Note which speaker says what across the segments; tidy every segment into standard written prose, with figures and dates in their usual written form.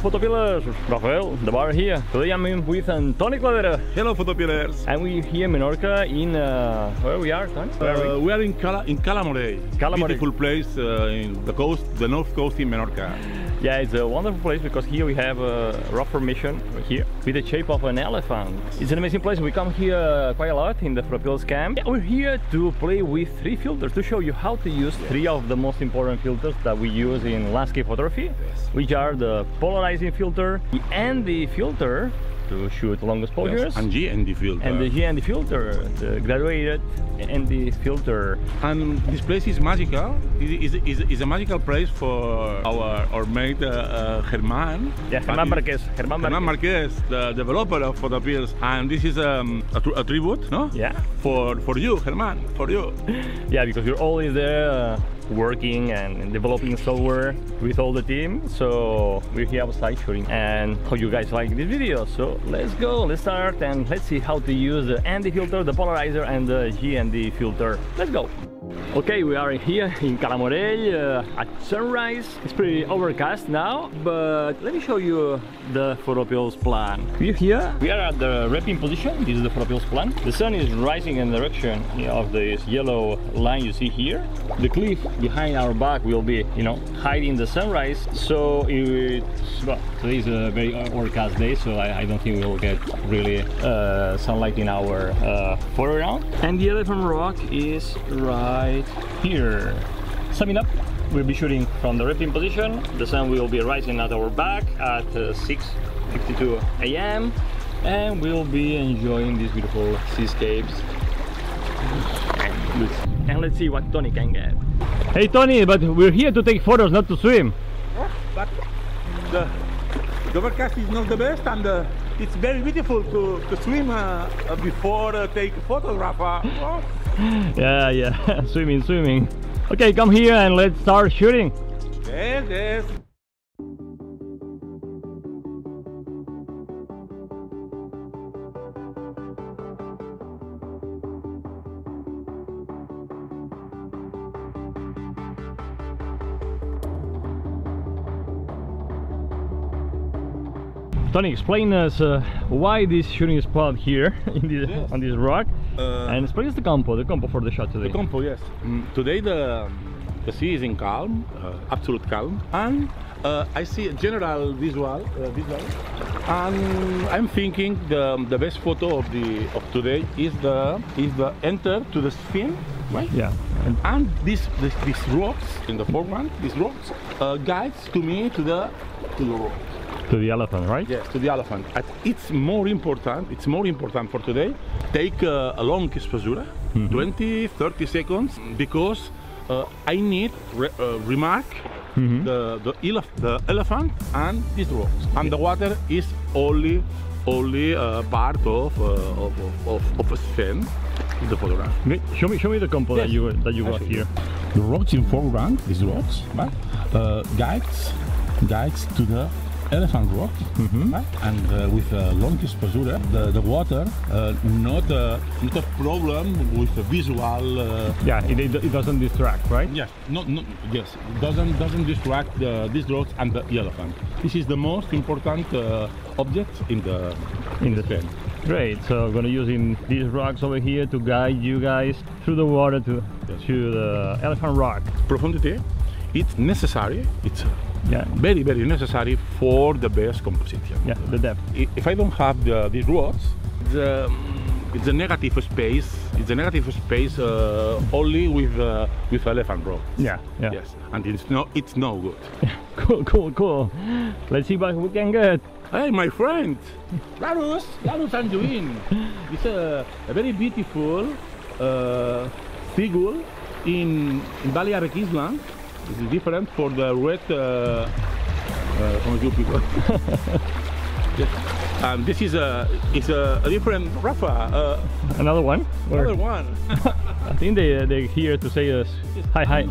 Speaker 1: PHOTOPILLERS, Rafael, the bar here. Today I'm with Antoni.
Speaker 2: Hello PHOTOPILLERS.
Speaker 1: And we're here in Menorca in, where we are, Tony?
Speaker 2: We are in Cala Morell. Beautiful place in the north coast in Menorca.
Speaker 1: Yeah, it's a wonderful place because here we have a rock formation here with the shape of an elephant. It's an amazing place. We come here quite a lot in the PhotoPills camp. Yeah, we're here to play with 3 filters to show you how to use 3 of the most important filters that we use in landscape photography, which are the Polarizing filter, the ND filter to shoot long exposures,
Speaker 2: and GND filter.
Speaker 1: And the GND filter, the graduated ND filter.
Speaker 2: And this place is magical. It's a magical place for our mate Germán.
Speaker 1: Yeah, Germán
Speaker 2: Marquez, the developer of PhotoPills. And this is a tribute, no?
Speaker 1: Yeah.
Speaker 2: For you, Germán, for you.
Speaker 1: Yeah, because you're always there working and developing software with all the team, so we're here outside shooting and hope you guys like this video. So let's go, let's start and let's see how to use the ND filter, the polarizer and the GND filter. Let's go. Okay, we are here in Cala Morell at sunrise. It's pretty overcast now, but let me show you the PhotoPills plan. We're here, we are at the wrapping position. This is the PhotoPills plan. The sun is rising in the direction of this yellow line you see here. The cliff behind our back will be, hiding the sunrise. So well, today is a very overcast day, so I don't think we'll get really sunlight in our foreground. And the elephant rock is right here. Summing up, we'll be shooting from the wrapping position. The sun will be rising at our back at 6:52 a.m. and we'll be enjoying these beautiful seascapes. And let's see what Tony can get. Hey Tony, but we're here to take photos, not to swim.
Speaker 2: But the overcast is not the best, and it's very beautiful to swim before take photos, Rafa. Oh.
Speaker 1: Yeah, swimming. Okay, come here and let's start shooting.
Speaker 2: Yes.
Speaker 1: Tony, explain us why this shooting spot here on this rock, and explain us the compo for the shot today.
Speaker 2: The compo, yes. Today the sea is in calm, absolute calm, and I see a general visual, and I'm thinking the best photo of today is the enter to the spin, right?
Speaker 1: Yeah.
Speaker 2: And these rocks in the foreground, these rocks guides to me to the rock.
Speaker 1: To the elephant, right?
Speaker 2: Yes, to the elephant. It's more important for today. Take a long exposure, 20-30 seconds, because I need remark the elephant and these rocks. And the water is only part of a spin in the photograph.
Speaker 1: Show me the compo that you got here.
Speaker 2: The rocks in foreground, these rocks, right? Guides to the elephant rock, right? And with a long exposure, the water not a problem with the visual.
Speaker 1: Yeah, it doesn't distract, right?
Speaker 2: Yes, yes, it doesn't distract these rocks and the elephant. This is the most important object in the pen.
Speaker 1: Great. So I'm gonna use these rocks over here to guide you guys through the water to the elephant rock.
Speaker 2: Profundity, it's necessary. It's very necessary for the best composition.
Speaker 1: Yeah, the depth.
Speaker 2: If I don't have these rocks, it's a negative space. It's a negative space only with elephant rock.
Speaker 1: Yeah.
Speaker 2: Yes, and it's no good.
Speaker 1: Cool. Let's see what we can get.
Speaker 2: Hey, my friend, Larus Anjuin. It's a very beautiful figure in Balearic Island. This is different for the red people. Yes. And this is a different Rafa.
Speaker 1: Another one?
Speaker 2: Another one.
Speaker 1: I think they're here to say us hi.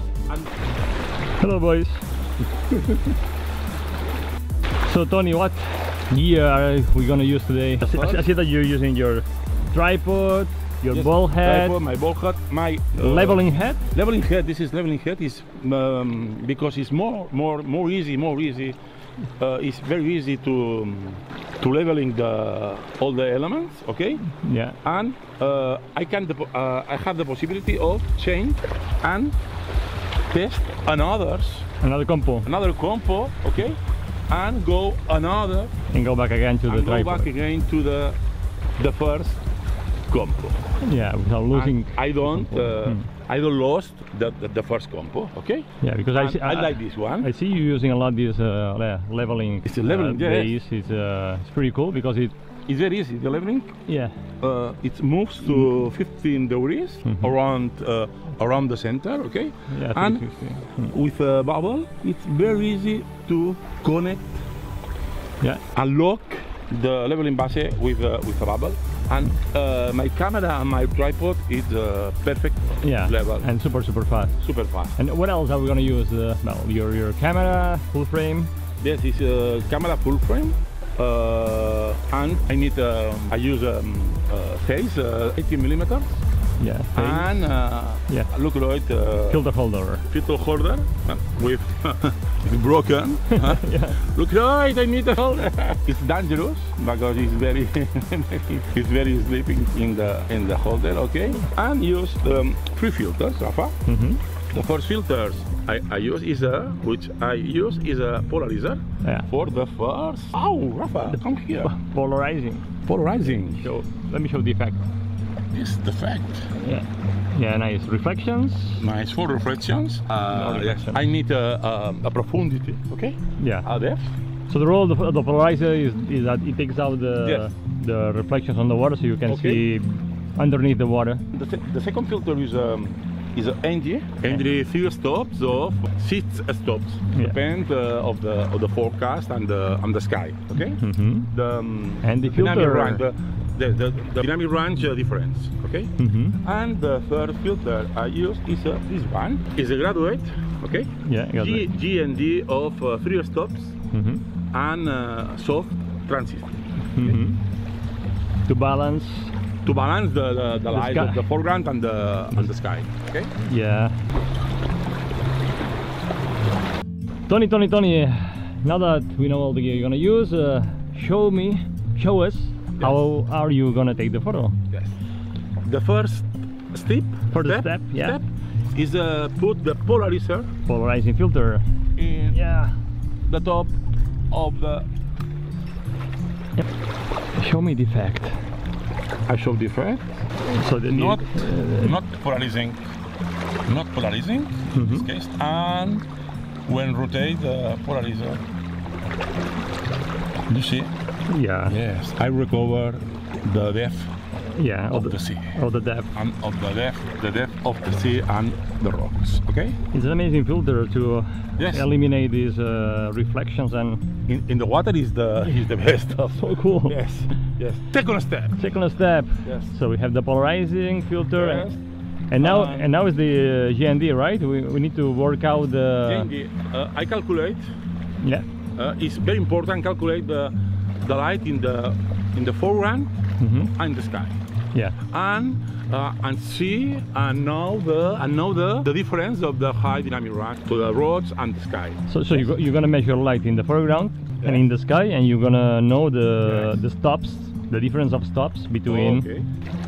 Speaker 1: Hello boys. So Tony, what gear are we gonna use today? I see that you're using your tripod, your ball head.
Speaker 2: Tripod, my ball head, my
Speaker 1: leveling head.
Speaker 2: Leveling head. This is leveling head is because it's more easy is very easy to leveling all the elements, okay?
Speaker 1: Yeah.
Speaker 2: And I have the possibility of change and test another compo, okay? And go another
Speaker 1: and go back again to the tripod.
Speaker 2: Go back again to the first compo.
Speaker 1: Yeah, without losing.
Speaker 2: I don't lost the first compo, okay?
Speaker 1: Yeah, because
Speaker 2: I like this one.
Speaker 1: I see you using a lot this leveling.
Speaker 2: It's a leveling
Speaker 1: base. It's pretty cool because it's
Speaker 2: very easy. The leveling.
Speaker 1: Yeah.
Speaker 2: It moves to 15 degrees around the center, okay?
Speaker 1: Yeah.
Speaker 2: And with a bubble, it's very easy to connect.
Speaker 1: Yeah.
Speaker 2: And lock the leveling base with a bubble. And my camera and my tripod is perfect level.
Speaker 1: And super fast.
Speaker 2: Super fast.
Speaker 1: And what else are we gonna use? Well, your camera full frame.
Speaker 2: Yes, it's a camera full frame. And I use phase 18 millimeters.
Speaker 1: Yeah.
Speaker 2: And look right.
Speaker 1: Filter holder.
Speaker 2: Filter holder with it's broken.
Speaker 1: Yeah.
Speaker 2: Look right, I need a holder. It's dangerous because it's very it's very sleeping in the holder. Okay. And use 3 filters, Rafa. The first filters I use is a polarizer for the first. Oh, Rafa, come here.
Speaker 1: Polarizing.
Speaker 2: Polarizing.
Speaker 1: Let me show the effect.
Speaker 2: This is the fact.
Speaker 1: Yeah. Yeah, nice reflections.
Speaker 2: Nice for reflections. Yes. I need a profundity. Okay.
Speaker 1: Yeah.
Speaker 2: A depth.
Speaker 1: So the role of the polarizer is that it takes out the reflections on the water, so you can see underneath the water.
Speaker 2: The second filter is ND 3 stops of 6 stops. Depend of the forecast and the sky. Okay.
Speaker 1: And the filter.
Speaker 2: The dynamic range difference, okay? And the third filter I use is this one. It's a graduate, okay?
Speaker 1: Yeah,
Speaker 2: GND of 3 stops and soft transistor.
Speaker 1: To balance
Speaker 2: the light of the foreground and the sky, okay?
Speaker 1: Yeah. Tony, now that we know all the gear you're gonna use, show us. How are you gonna take the photo?
Speaker 2: Yes. The first step is put the
Speaker 1: polarizing filter
Speaker 2: in the top of the.
Speaker 1: Show me the effect.
Speaker 2: I show the effect.
Speaker 1: So
Speaker 2: not polarizing, in this case. And when rotate the polarizer, you see.
Speaker 1: Yeah.
Speaker 2: Yes, I recover the depth of the sea.
Speaker 1: Of the depth.
Speaker 2: And of the depth of the sea and the rocks. Okay?
Speaker 1: It's an amazing filter to eliminate these reflections, and
Speaker 2: in the water is the best.
Speaker 1: So cool.
Speaker 2: Yes. Second step. Yes.
Speaker 1: So we have the polarizing filter, and now is the GND, right? We need to work out the
Speaker 2: GND. I calculate.
Speaker 1: Yeah.
Speaker 2: It's very important. Calculate the light in the foreground and the sky.
Speaker 1: Yeah.
Speaker 2: And see and know the difference of the high dynamic range to the roads and the sky.
Speaker 1: So you're gonna measure light in the foreground and in the sky, and you're gonna know the stops, the difference of stops between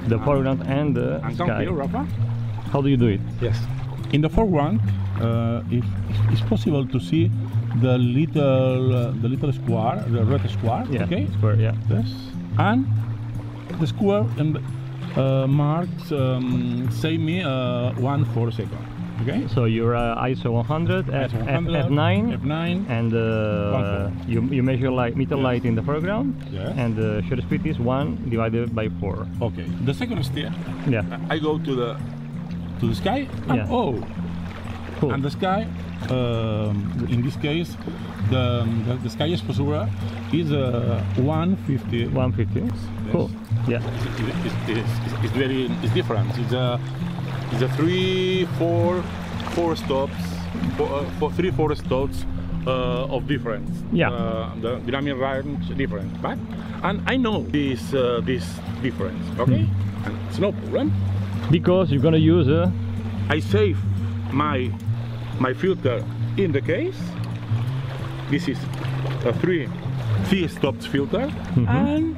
Speaker 1: the foreground and the sky.
Speaker 2: Come here, Rafa.
Speaker 1: How do you do it?
Speaker 2: Yes. In the foreground, it's possible to see the little square, the red square.
Speaker 1: Yeah.
Speaker 2: Okay.
Speaker 1: Square. Yeah.
Speaker 2: Yes. And the square marks say me 1 4 second. Okay.
Speaker 1: So you're ISO 100, f9, and you measure meter light in the foreground, and the shutter speed is 1 divided by 4.
Speaker 2: Okay. The second step.
Speaker 1: Yeah.
Speaker 2: I go to the sky. And cool. And the sky. In this case, the sky exposure is 150.
Speaker 1: 150. Yes. Cool. Yeah.
Speaker 2: It's different. It's a 4 stops, 4 stops of difference.
Speaker 1: Yeah.
Speaker 2: The dynamic range difference, but and I know this difference. Okay. And it's no problem.
Speaker 1: Because you're gonna use
Speaker 2: I save my filter in the case. This is a three stops filter and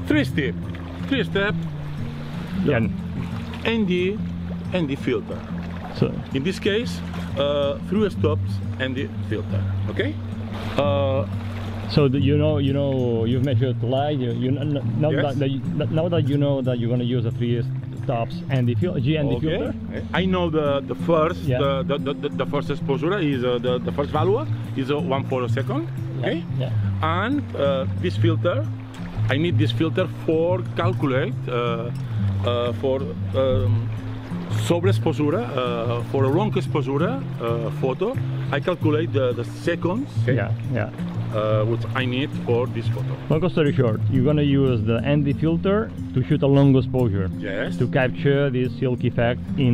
Speaker 2: three step
Speaker 1: Yeah.
Speaker 2: ND filter.
Speaker 1: So
Speaker 2: In this case, 3 stops ND filter. Okay.
Speaker 1: So you've measured the light. Now
Speaker 2: Yes.
Speaker 1: now that you know that you're gonna use a 3 stops and the GND filter.
Speaker 2: I know the first
Speaker 1: Yeah.
Speaker 2: the first exposure is the first value is 1/4 second. Okay.
Speaker 1: Yeah.
Speaker 2: And this filter, I need this filter for calculate for sobreexposure for a long exposure photo. I calculate the seconds. Okay,
Speaker 1: Yeah.
Speaker 2: which I need for this photo.
Speaker 1: Long story short, you're gonna use the ND filter to shoot a long exposure.
Speaker 2: Yes.
Speaker 1: To capture this silk effect in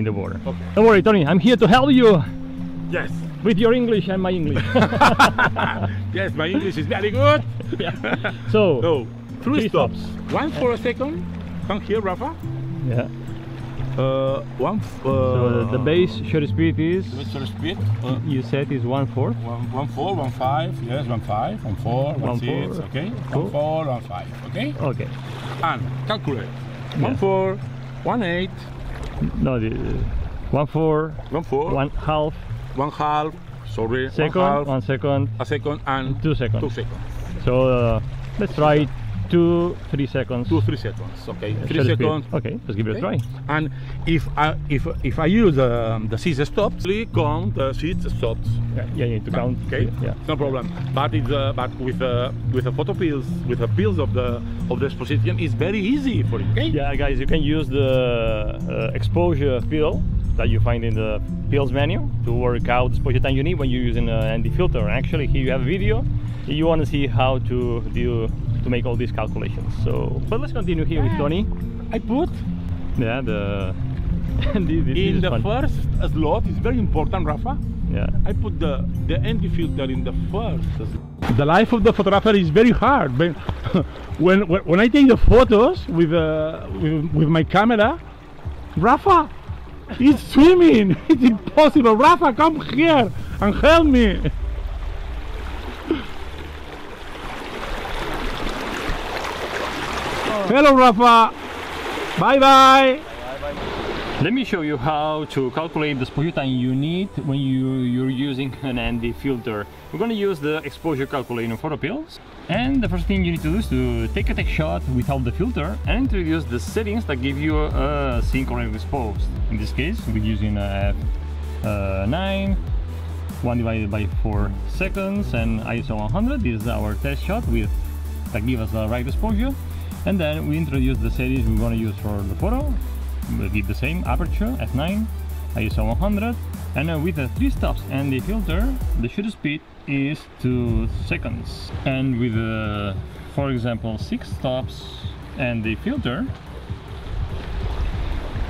Speaker 1: the water.
Speaker 2: Okay.
Speaker 1: Don't worry, Tony. I'm here to help you
Speaker 2: Yes.
Speaker 1: with your English and my English.
Speaker 2: Yes, my English is very good.
Speaker 1: Yeah. So.
Speaker 2: So, three
Speaker 1: Three
Speaker 2: stops.
Speaker 1: stops.
Speaker 2: One for a second. Come here, Rafa.
Speaker 1: Yeah.
Speaker 2: One.
Speaker 1: So the base shutter speed is.
Speaker 2: Shutter speed.
Speaker 1: You said is 1/4.
Speaker 2: 1/4, 1/5. Yes, 1/5, 1/4, 1/6.
Speaker 1: 1/4.
Speaker 2: Okay.
Speaker 1: Cool.
Speaker 2: 1/4, 1/5. Okay.
Speaker 1: Okay.
Speaker 2: And calculate.
Speaker 1: Yeah.
Speaker 2: 1/4, 1/8,
Speaker 1: No, the 1/4,
Speaker 2: 1/4,
Speaker 1: 1/2
Speaker 2: 1/2. Sorry.
Speaker 1: second,
Speaker 2: 1/2,
Speaker 1: 1 second,
Speaker 2: a second, and
Speaker 1: 2 seconds.
Speaker 2: 2 seconds.
Speaker 1: So let's try 2-3 seconds.
Speaker 2: 2-3 seconds. Okay. 3
Speaker 1: Shutter speed.
Speaker 2: seconds.
Speaker 1: Okay, let's give it a try.
Speaker 2: And if I use the 6 stops, we count 6 stops.
Speaker 1: Yeah, you need to count.
Speaker 2: Okay.
Speaker 1: Yeah.
Speaker 2: No problem. But it's but with the PhotoPills, with the pills of the exposition, it's very easy for you. Okay.
Speaker 1: Yeah, guys, you can use the exposure pill that you find in the pills menu to work out the exposure time you need when you're using an ND filter. Actually, here you have a video. You want to see how to make all these calculations. So, but let's continue here with Tony.
Speaker 2: I put
Speaker 1: Yeah, the this
Speaker 2: in
Speaker 1: is
Speaker 2: the
Speaker 1: fun.
Speaker 2: first slot. It's very important, Rafa.
Speaker 1: Yeah.
Speaker 2: I put the ND filter in the first slot. The life of the photographer is very hard. When I take the photos with my camera, Rafa, it's swimming. It's impossible. Rafa, come here and help me. Hello, Rafa. Bye bye.
Speaker 1: Let me show you how to calculate the exposure time you need when you're using an ND filter. We're going to use the exposure calculator in PhotoPills. And the first thing you need to do is to take a tech shot without the filter and introduce the settings that give you a sync or exposed. In this case, we're using a F9, 1 divided by 4 seconds, and ISO 100. This is our test shot that gives us the right exposure. And then we introduce the settings we want to use for the photo. We'll give the same aperture, f9, ISO 100, and with the 3 stops and the filter, the shutter speed is 2 seconds. And with for example, 6 stops and the filter,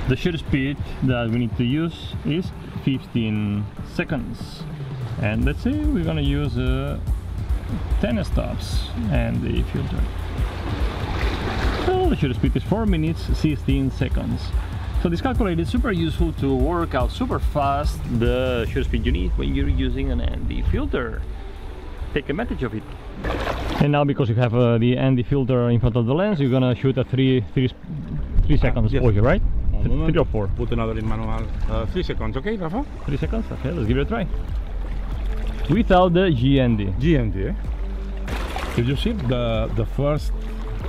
Speaker 1: the shutter speed that we need to use is 15 seconds. And let's say we're gonna use 10 stops and the filter. So the shutter speed is 4 minutes 16 seconds. So this calculator is super useful to work out super fast the shutter speed you need when you're using an ND filter. Take advantage of it. And now, because you have the ND filter in front of the lens, you're gonna shoot a 3 seconds
Speaker 2: Yes.
Speaker 1: exposure, right?
Speaker 2: 3
Speaker 1: or 4?
Speaker 2: Put another in manual. 3 seconds, okay, Rafa?
Speaker 1: 3 seconds? Okay, let's give it a try. Without the GND.
Speaker 2: GND. Eh? Did you see the first?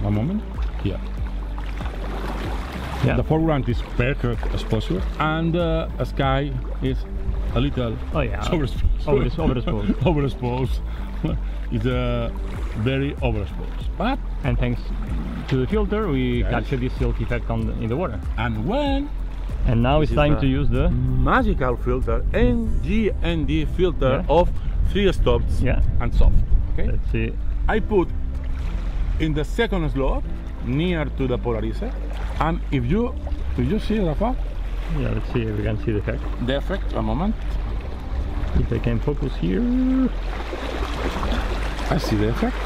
Speaker 2: One moment. Here.
Speaker 1: Yeah.
Speaker 2: The foreground is perfect exposure, and the sky is a little overexposed.
Speaker 1: Overexposed.
Speaker 2: Overexposed. It's very overexposed. But
Speaker 1: And thanks to the filter, we capture this silk effect in the water.
Speaker 2: and
Speaker 1: now it's time to use the
Speaker 2: magical filter and GND filter of 3 stops and soft. Okay.
Speaker 1: Let's see.
Speaker 2: I put in the second slot near to the polarizer, and if you see, Rafa,
Speaker 1: Let's see if we can see the effect.
Speaker 2: the effect. A moment.
Speaker 1: If I can focus here.
Speaker 2: I see the effect.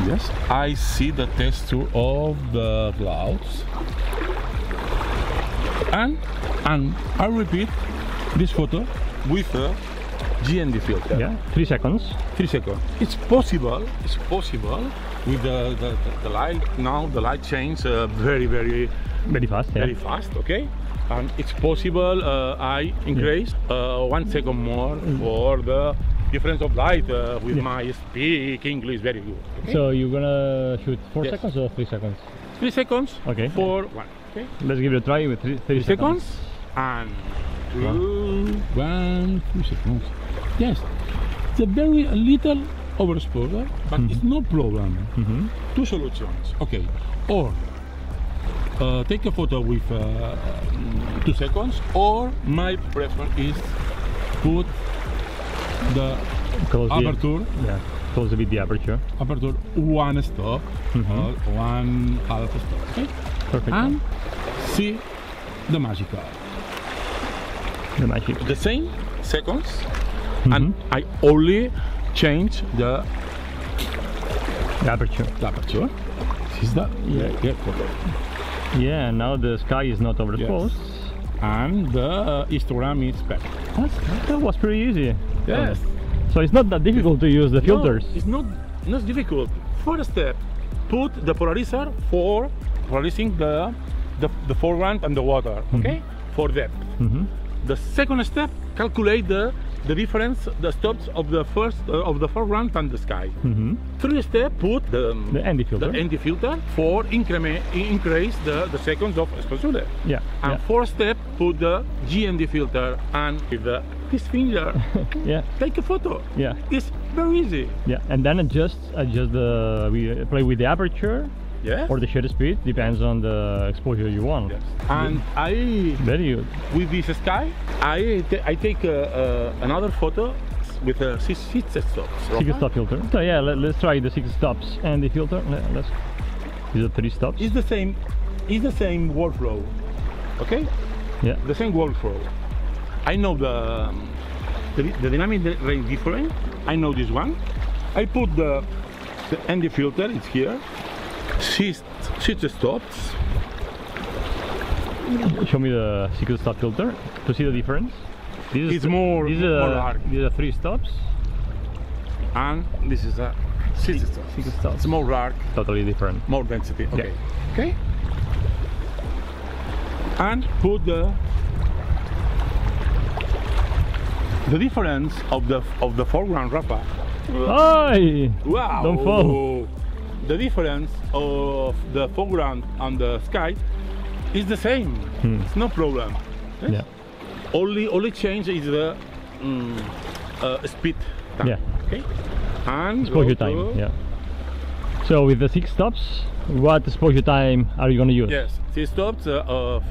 Speaker 2: Yes, I see the texture of the clouds, and I repeat this photo with GND filter.
Speaker 1: Yeah, 3 seconds.
Speaker 2: 3 seconds. It's possible with the light. Now the light change very
Speaker 1: fast. Yeah.
Speaker 2: very fast. Okay, and it's possible I increase 1 second more for the difference of light with my speak English very good. Okay?
Speaker 1: So you're gonna shoot 4 seconds or 3 seconds?
Speaker 2: 3 seconds.
Speaker 1: Okay.
Speaker 2: For 1. Okay.
Speaker 1: Let's give it a try with 3
Speaker 2: seconds. And 2, 1, 2 seconds. Yes, it's a very little overexposure, but it's no problem. Two solutions. Okay, or take a photo with 2 seconds, or my preference is put the aperture.
Speaker 1: Yeah, close a bit the aperture.
Speaker 2: Aperture 1 stop, or 1/2 stop. Okay,
Speaker 1: perfect.
Speaker 2: And see the magical.
Speaker 1: The magic.
Speaker 2: The same seconds, and I only change the
Speaker 1: aperture.
Speaker 2: The aperture. This is the photo.
Speaker 1: Yeah, now the sky is not overexposed.
Speaker 2: Yes. And the histogram is better.
Speaker 1: That was pretty easy.
Speaker 2: Yes.
Speaker 1: So it's not that difficult to use the filters.
Speaker 2: No, it's not difficult. First step, put the polarizer for polarizing the foreground and the water. Okay, for depth. The second step, calculate the difference, the stops of the foreground and the sky. Third step, put the
Speaker 1: ND
Speaker 2: filter for increase the seconds of exposure.
Speaker 1: Yeah.
Speaker 2: And fourth step, put the GND filter, and with this finger, take a photo.
Speaker 1: Yeah.
Speaker 2: It's very easy.
Speaker 1: Yeah, and then adjust we play with the aperture.
Speaker 2: Yes.
Speaker 1: Or the shutter speed, depends on the exposure you want.
Speaker 2: Yes. And
Speaker 1: very good.
Speaker 2: With this sky, I take another photo with a 6 stops.
Speaker 1: 6 stop filter. So yeah, let's try the 6 stops and the filter. These are 3 stops.
Speaker 2: It's the same workflow. Okay.
Speaker 1: Yeah.
Speaker 2: The same workflow. I know the dynamic range different. I know this one. I put the ND filter. It's here. 6 stops.
Speaker 1: Show me the 6 stop filter to see the difference.
Speaker 2: It's more dark.
Speaker 1: These are 3 stops.
Speaker 2: And this is a 6 stops.
Speaker 1: 6 stops.
Speaker 2: It's more dark.
Speaker 1: Totally different.
Speaker 2: More density. Okay.
Speaker 1: Yeah.
Speaker 2: Okay. And put the difference of the foreground wrapper.
Speaker 1: Hi!
Speaker 2: Wow!
Speaker 1: Don't fall.
Speaker 2: The difference of the foreground and the sky is the same. It's no problem. Yes?
Speaker 1: Yeah.
Speaker 2: Only change is the speed time.
Speaker 1: Yeah.
Speaker 2: Okay. And
Speaker 1: exposure time. Yeah. So with the 6 stops, what exposure time are you going to use?
Speaker 2: Yes, 6 stops of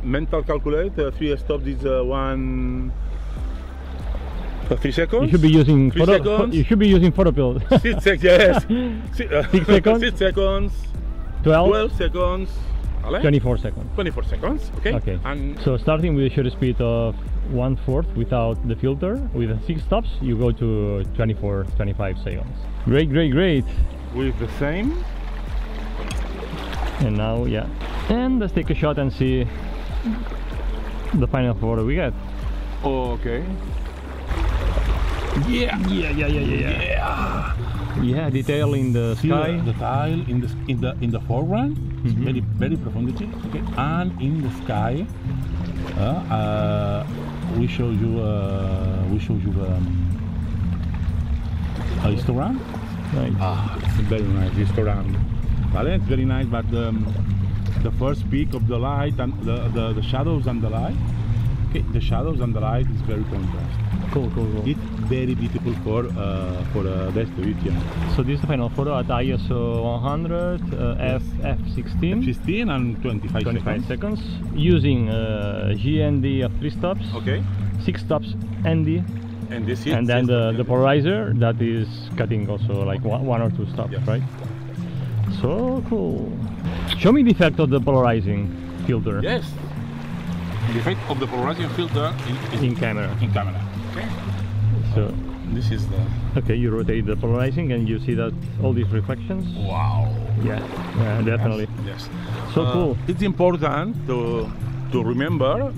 Speaker 2: mental calculate. 3 stops is 3 seconds.
Speaker 1: You should be using
Speaker 2: you
Speaker 1: should be using PhotoPills.
Speaker 2: 6 seconds. Yes.
Speaker 1: 6 seconds.
Speaker 2: 6 seconds.
Speaker 1: 12
Speaker 2: seconds.
Speaker 1: 24 seconds.
Speaker 2: 24 seconds. Okay.
Speaker 1: Okay.
Speaker 2: And
Speaker 1: so starting with a shutter speed of 1/4 without the filter, with 6 stops, you go to 25 seconds. Great.
Speaker 2: With the same.
Speaker 1: And now, and let's take a shot and see the final photo we get.
Speaker 2: Okay.
Speaker 1: Yeah, detail in the sky.
Speaker 2: The tile in the foreground, very profundity. Okay, and in the sky, we show you a histogram.
Speaker 1: Nice.
Speaker 2: It's very nice histogram. Vale, it's very nice, but the first peak of the light and the shadows and the light. Okay, the shadows and the light is very contrast.
Speaker 1: Cool.
Speaker 2: It's very beautiful for distribution.
Speaker 1: So this is the final photo at ISO 100, f16.
Speaker 2: F16 and 25
Speaker 1: seconds. Using GND of 3 stops.
Speaker 2: Okay.
Speaker 1: 6 stops ND.
Speaker 2: And this is.
Speaker 1: And then the polarizer that is cutting also like 1 or 2 stops, right? So cool. Show me the effect of the polarizing filter.
Speaker 2: Yes. The effect of the polarizing filter is
Speaker 1: in camera.
Speaker 2: Okay.
Speaker 1: So
Speaker 2: this is the.
Speaker 1: Okay, you rotate the polarizing and you see that all these reflections.
Speaker 2: Wow.
Speaker 1: Yeah, definitely.
Speaker 2: Yes.
Speaker 1: So cool.
Speaker 2: It's important to remember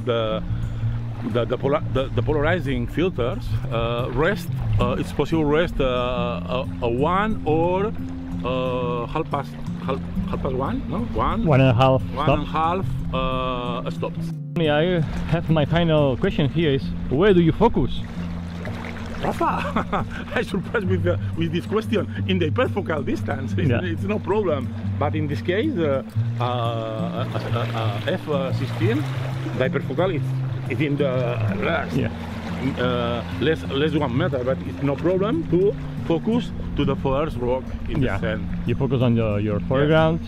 Speaker 2: the polarizing filters rest. It's possible rest a 1 or half past 1. No, 1.
Speaker 1: 1.5
Speaker 2: stops.
Speaker 1: I have my final question here is, where do you focus?
Speaker 2: Rafa, I'm surprised with this question. In the hyperfocal distance, it's no problem. But in this case, F16, the hyperfocal is in the less 1 meter, but it's no problem to focus to the first rock in the scene.
Speaker 1: You focus on your foreground,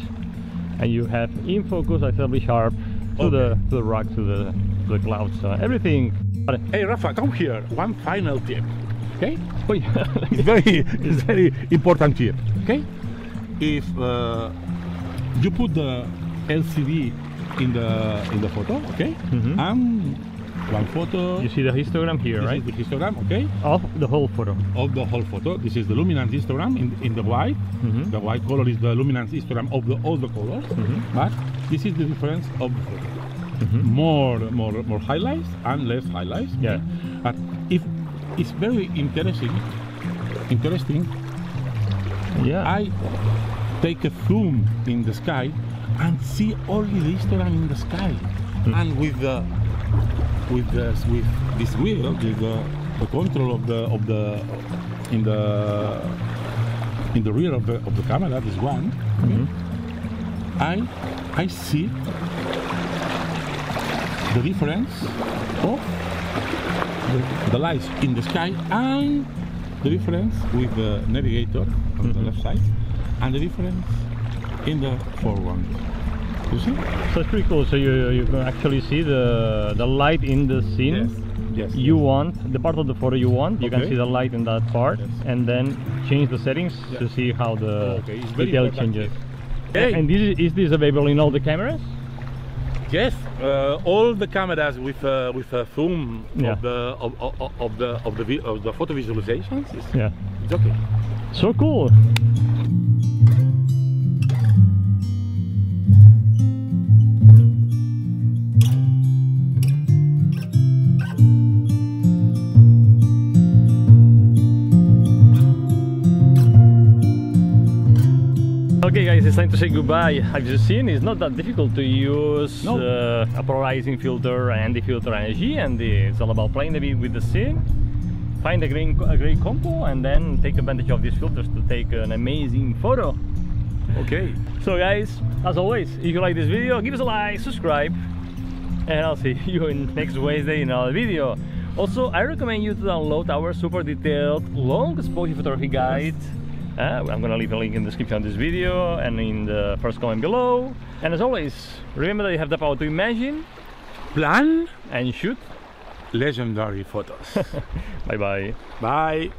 Speaker 1: and you have in focus exactly sharp to the rock, to the clouds, everything.
Speaker 2: Hey Rafa, come here. One final tip. Okay?
Speaker 1: Oh, yeah.
Speaker 2: It's very important tip. Okay? If you put the LCD in the photo, okay? And one photo.
Speaker 1: You see the histogram here, right?
Speaker 2: This is the histogram, okay?
Speaker 1: Of the whole photo.
Speaker 2: Of the whole photo. This is the luminance histogram in the white. The white color is the luminance histogram of all the colors. But this is the difference of the photo. More highlights and less highlights.
Speaker 1: Yeah.
Speaker 2: But if it's very interesting.
Speaker 1: Yeah.
Speaker 2: I take a zoom in the sky and see only the histogram in the sky, and with this wheel, with the control of the in the rear of the camera, this one, I see the difference of the lights in the sky and the difference with the navigator on the left side and the difference in the foreground. You see?
Speaker 1: So it's pretty cool. So you can actually see the light in the scene.
Speaker 2: Yes.
Speaker 1: You want the part of the photo you want. You can see the light in that part, and then change the settings to see how the detail changes. And is this available in all the cameras?
Speaker 2: Yes, all the cameras with a zoom of the photo visualizations. It's okay.
Speaker 1: So cool. Okay guys, it's time to say goodbye. I've just seen it's not that difficult to use a polarizing filter and the filter and a GND. It's all about playing a bit with the scene, find a great combo, and then take advantage of these filters to take an amazing photo.
Speaker 2: Okay.
Speaker 1: So guys, as always, if you like this video, give us a like, subscribe, and I'll see you in next Wednesday in another video. Also, I recommend you to download our super detailed long exposure photography guide. I'm gonna leave a link in the description of this video and in the first comment below. And as always, remember that you have the power to imagine,
Speaker 2: plan,
Speaker 1: and shoot
Speaker 2: legendary photos.
Speaker 1: Bye bye.
Speaker 2: Bye.